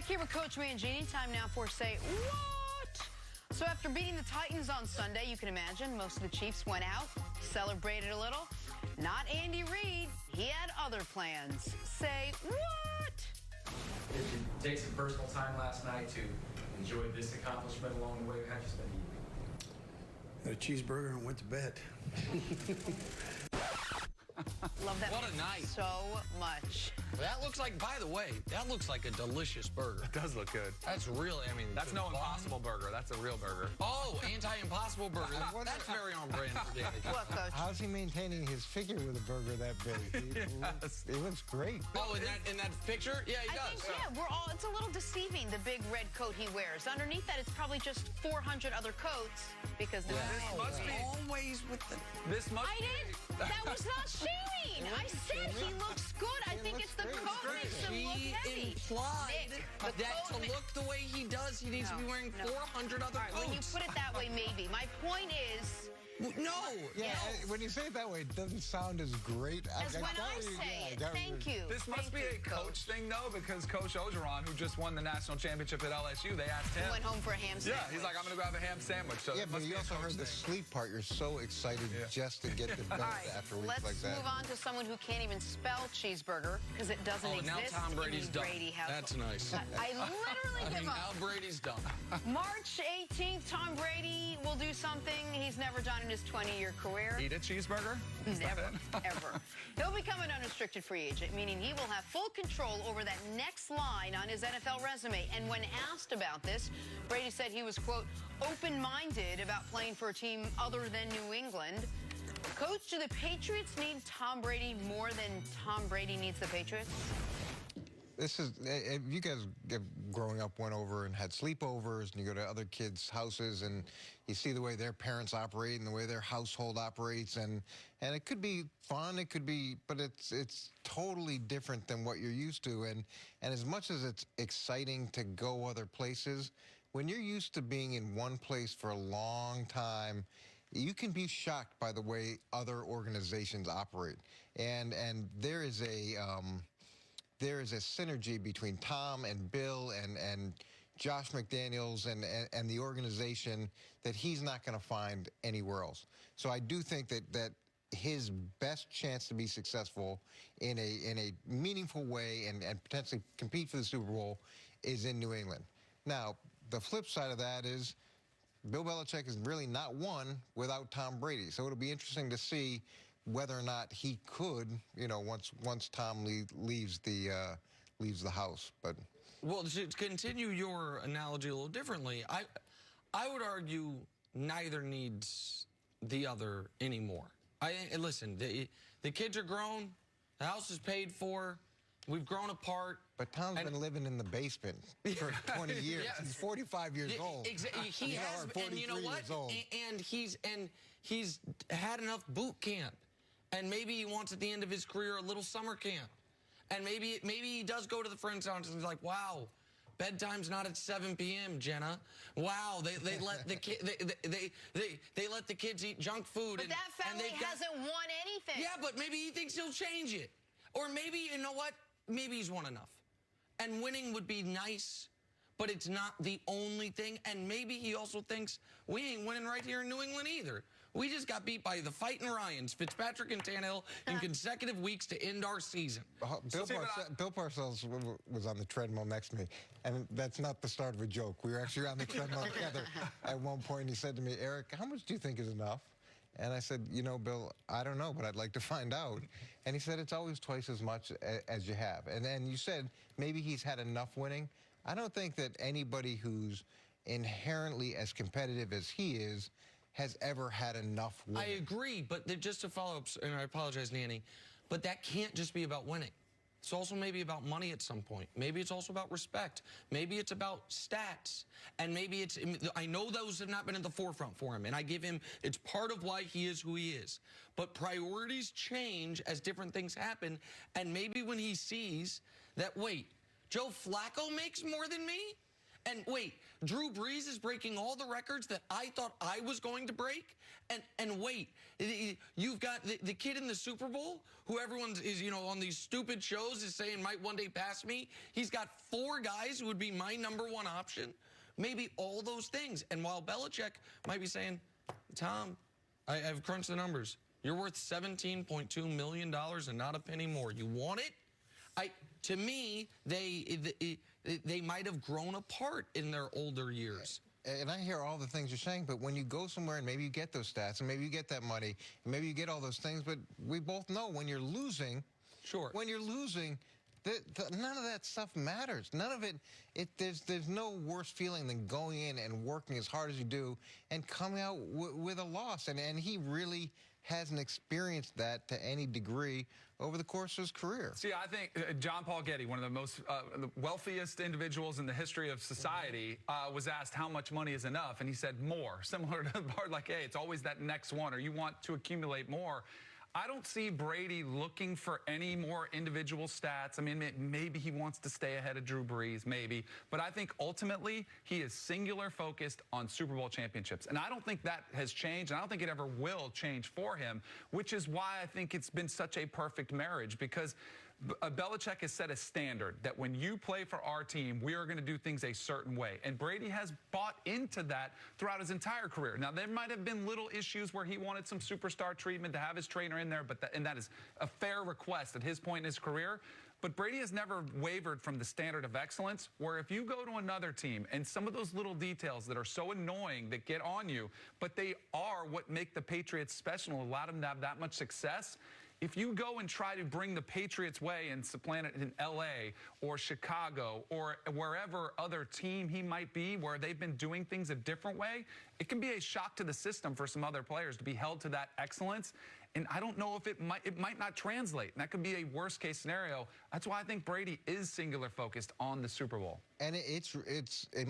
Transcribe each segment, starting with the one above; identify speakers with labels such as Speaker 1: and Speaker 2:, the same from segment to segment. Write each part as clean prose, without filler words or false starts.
Speaker 1: Here with Coach Mangini. Time now for Say What? So after beating the Titans on Sunday, you can imagine most of the Chiefs went out, celebrated a little. Not Andy Reid. He had other plans. Say what?
Speaker 2: Did you take some personal time last night to enjoy this accomplishment along the way? How'd you spend the evening?
Speaker 3: Had a cheeseburger and went to bed.
Speaker 1: Love that.
Speaker 4: What a night.
Speaker 1: So much.
Speaker 4: That looks like, by the way, that looks like a delicious burger.
Speaker 5: It does look good.
Speaker 4: That's really, I mean.
Speaker 5: That's no Impossible Burger. That's a real burger.
Speaker 4: Oh, anti-impossible burger. That's very on brand for Danny.
Speaker 1: What, Coach?
Speaker 6: How's he maintaining his figure with a burger that big?
Speaker 5: Yes.
Speaker 6: It looks great.
Speaker 4: Oh, in that picture? Yeah, he does.
Speaker 1: I think, it's a little deceiving, the big red coat he wears. Underneath that, it's probably just 400 other coats because this
Speaker 5: This must be.
Speaker 4: Always with the.
Speaker 5: This must
Speaker 1: I didn't. That was not shaming. I said he looks good. I think it's the coat makes him look
Speaker 4: He
Speaker 1: heavy.
Speaker 4: implied
Speaker 1: Nick, the
Speaker 4: that to
Speaker 1: coat
Speaker 4: look the way he does, he needs to be wearing 400 other
Speaker 1: All right, when you
Speaker 4: coats.
Speaker 1: put it that way, maybe. My point is,
Speaker 4: No.
Speaker 6: Yeah, when you say it that way, it doesn't sound as great.
Speaker 1: as when I say it. Thank you.
Speaker 5: This must be a coach thing, though, because Coach Ogeron, who just won the national championship at LSU, they asked him.
Speaker 1: He went home for a ham sandwich.
Speaker 5: Yeah, he's like, I'm going to grab a ham sandwich. So
Speaker 6: Yeah,
Speaker 5: it
Speaker 6: but
Speaker 5: must
Speaker 6: you
Speaker 5: be a
Speaker 6: also
Speaker 5: coach
Speaker 6: heard the
Speaker 5: thing.
Speaker 6: sleep part. You're so excited just to get the
Speaker 1: All
Speaker 6: belt
Speaker 1: right,
Speaker 6: after weeks
Speaker 1: let's
Speaker 6: like that.
Speaker 1: move on to someone who can't even spell cheeseburger because it doesn't
Speaker 4: Oh, now
Speaker 1: exist
Speaker 4: Tom Brady's
Speaker 1: in the
Speaker 4: done.
Speaker 1: Brady household.
Speaker 4: That's nice.
Speaker 1: I literally
Speaker 4: I
Speaker 1: give
Speaker 4: mean,
Speaker 1: up.
Speaker 4: now Brady's done.
Speaker 1: March 18th, Tom Brady will do something he's never done in his 20-year career.
Speaker 5: Eat a cheeseburger? Is that
Speaker 1: Never,
Speaker 5: it?
Speaker 1: ever. He'll become an unrestricted free agent, meaning he will have full control over that next line on his NFL resume. And when asked about this, Brady said he was, quote, open-minded about playing for a team other than New England. Coach, do the Patriots need Tom Brady more than Tom Brady needs the Patriots?
Speaker 6: This is, you guys growing up went over and had sleepovers, and you go to other kids' houses, and you see the way their parents operate and the way their household operates, and it could be fun, it could be, but it's totally different than what you're used to, and as much as it's exciting to go other places, when you're used to being in one place for a long time, you can be shocked by the way other organizations operate, and there is a synergy between Tom and Bill and Josh McDaniels and the organization that he's not going to find anywhere else. So I do think that his best chance to be successful in a meaningful way and potentially compete for the Super Bowl is in New England. Now, the flip side of that is Bill Belichick is really not won without Tom Brady. So it'll be interesting to see whether or not he could, once Tom leaves the house. But
Speaker 4: Well, to continue your analogy a little differently, I would argue neither needs the other anymore. Listen, the kids are grown, the house is paid for, we've grown apart.
Speaker 6: But Tom's been living in the basement for 20 years.
Speaker 4: Yes.
Speaker 6: He's 45 years old.
Speaker 4: Exactly. He has,
Speaker 6: or
Speaker 4: and you know
Speaker 6: 43
Speaker 4: what?
Speaker 6: years old.
Speaker 4: And he's had enough boot camp. And maybe he wants at the end of his career a little summer camp. And maybe he does go to the friend's house and he's like, wow, bedtime's not at 7 p.m., Jenna. Wow, they let the they let the kids eat junk food.
Speaker 1: But that family hasn't won anything.
Speaker 4: Yeah, but maybe he thinks he'll change it. Or maybe, you know what? Maybe he's won enough. And winning would be nice, but it's not the only thing. And maybe he also thinks we ain't winning right here in New England either. We just got beat by the fighting Ryans, Fitzpatrick and Tannehill, in consecutive weeks to end our season.
Speaker 6: Bill Parcells was on the treadmill next to me, and that's not the start of a joke. We were actually on the treadmill together at one point, and he said to me, Eric, how much do you think is enough? And I said, Bill, I don't know, but I'd like to find out. And he said, it's always twice as much as you have. And then you said, maybe he's had enough winning. I don't think that anybody who's inherently as competitive as he is has ever had enough winning.
Speaker 4: I agree, but just to follow up, and I apologize, Nanny, but that can't just be about winning. It's also maybe about money at some point. Maybe it's also about respect. Maybe it's about stats. And maybe it's, I know those have not been at the forefront for him, and I give him, it's part of why he is who he is. But priorities change as different things happen, and maybe when he sees that, wait, Joe Flacco makes more than me? And wait, Drew Brees is breaking all the records that I thought I was going to break. And wait, you've got the kid in the Super Bowl who everyone is, on these stupid shows is saying might one day pass me. He's got 4 guys who would be my #1 option. Maybe all those things. And while Belichick might be saying, Tom, I've crunched the numbers. You're worth $17.2 million and not a penny more. You want it? To me, they might have grown apart in their older years.
Speaker 6: And I hear all the things you're saying, but when you go somewhere and maybe you get those stats and maybe you get that money and maybe you get all those things, but we both know when you're losing,
Speaker 4: sure,
Speaker 6: when you're losing, none of that stuff matters. None of it. There's no worse feeling than going in and working as hard as you do and coming out with a loss. And he really hasn't experienced that to any degree over the course of his career.
Speaker 5: See, I think John Paul Getty, one of the most the wealthiest individuals in the history of society, was asked how much money is enough, and he said more, similar to the part like, hey, it's always that next one, or you want to accumulate more. I don't see Brady looking for any more individual stats. I mean, maybe he wants to stay ahead of Drew Brees, maybe. But I think ultimately he is singular focused on Super Bowl championships. And I don't think that has changed, and I don't think it ever will change for him, which is why I think it's been such a perfect marriage, because Belichick has set a standard that when you play for our team, we are going to do things a certain way. And Brady has bought into that throughout his entire career. Now, there might have been little issues where he wanted some superstar treatment to have his trainer in there, and that is a fair request at his point in his career. But Brady has never wavered from the standard of excellence, where if you go to another team and some of those little details that are so annoying that get on you, but they are what make the Patriots special and allow them to have that much success. If you go and try to bring the Patriots way and supplant it in L.A. or Chicago or wherever other team he might be where they've been doing things a different way, it can be a shock to the system for some other players to be held to that excellence. And I don't know if it might not translate. And that could be a worst-case scenario. That's why I think Brady is singular focused on the Super Bowl.
Speaker 6: And it's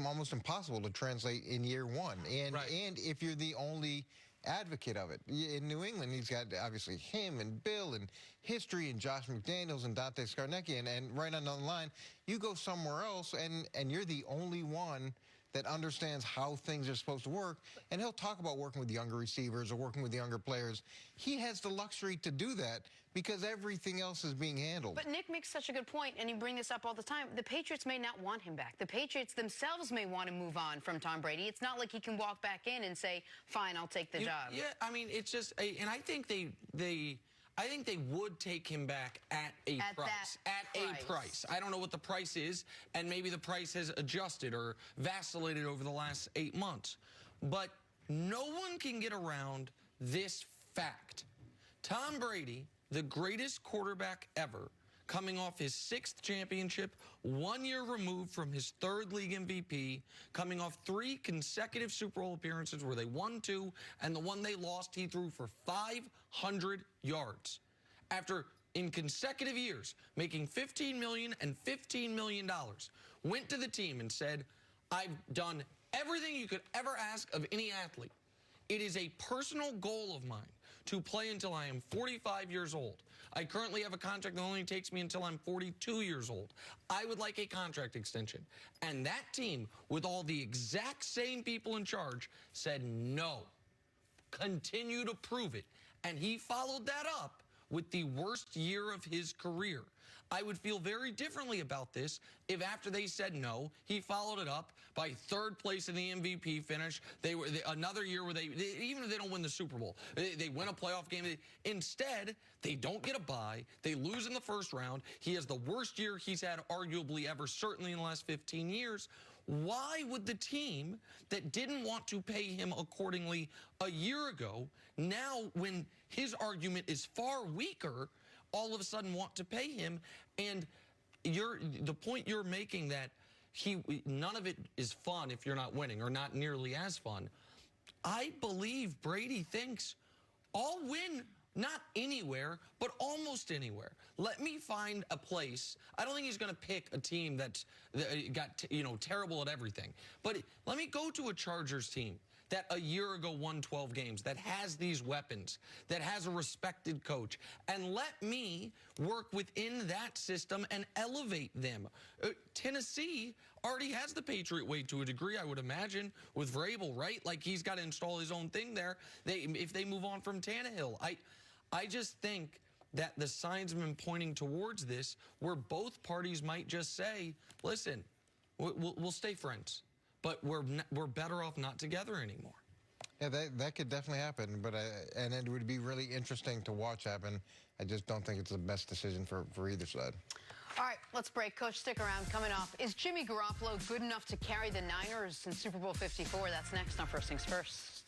Speaker 6: almost impossible to translate in year one. And
Speaker 5: right.
Speaker 6: And if you're the only advocate of it. In New England, he's got obviously him and Bill and history and Josh McDaniels and Dante Scarnecchia, and right on the line, you go somewhere else and you're the only one that understands how things are supposed to work, and he'll talk about working with younger receivers or working with younger players. He has the luxury to do that because everything else is being handled.
Speaker 1: But Nick makes such a good point, and you bring this up all the time. The Patriots may not want him back. The Patriots themselves may want to move on from Tom Brady. It's not like he can walk back in and say, fine, I'll take the job.
Speaker 4: Yeah, I mean, it's just, and I think I think they would take him back at a price. At a price. I don't know what the price is, and maybe the price has adjusted or vacillated over the last 8 months. But no one can get around this fact. Tom Brady, the greatest quarterback ever, coming off his 6th championship, 1 year removed from his 3rd league MVP, coming off 3 consecutive Super Bowl appearances where they won 2, and the one they lost, he threw for 500 yards. After, in consecutive years, making $15 million and $15 million, went to the team and said, I've done everything you could ever ask of any athlete. It is a personal goal of mine to play until I am 45 years old. I currently have a contract that only takes me until I'm 42 years old. I would like a contract extension. And that team, with all the exact same people in charge, said no. Continue to prove it. And he followed that up with the worst year of his career. I would feel very differently about this if after they said no, he followed it up by 3rd place in the MVP finish. Another year where even if they don't win the Super Bowl, they win a playoff game. Instead, they don't get a bye. They lose in the 1st round. He has the worst year he's had arguably ever, certainly in the last 15 years. Why would the team that didn't want to pay him accordingly a year ago, now when his argument is far weaker, all of a sudden want to pay him? And the point you're making that none of it is fun if you're not winning, or not nearly as fun. I believe Brady thinks I'll win, not anywhere, but almost anywhere. Let me find a place. I don't think he's going to pick a team that got terrible at everything. But let me go to a Chargers team that a year ago won 12 games, that has these weapons, that has a respected coach, and let me work within that system and elevate them. Tennessee already has the Patriot way to a degree, I would imagine, with Vrabel, right? Like, he's got to install his own thing there if they move on from Tannehill. I just think that the signs have been pointing towards this, where both parties might just say, listen, we'll stay friends, but we're better off not together anymore.
Speaker 6: Yeah, that could definitely happen, but and it would be really interesting to watch happen. I just don't think it's the best decision for either side.
Speaker 1: All right, let's break. Coach, stick around. Coming up, is Jimmy Garoppolo good enough to carry the Niners in Super Bowl 54? That's next on First Things First.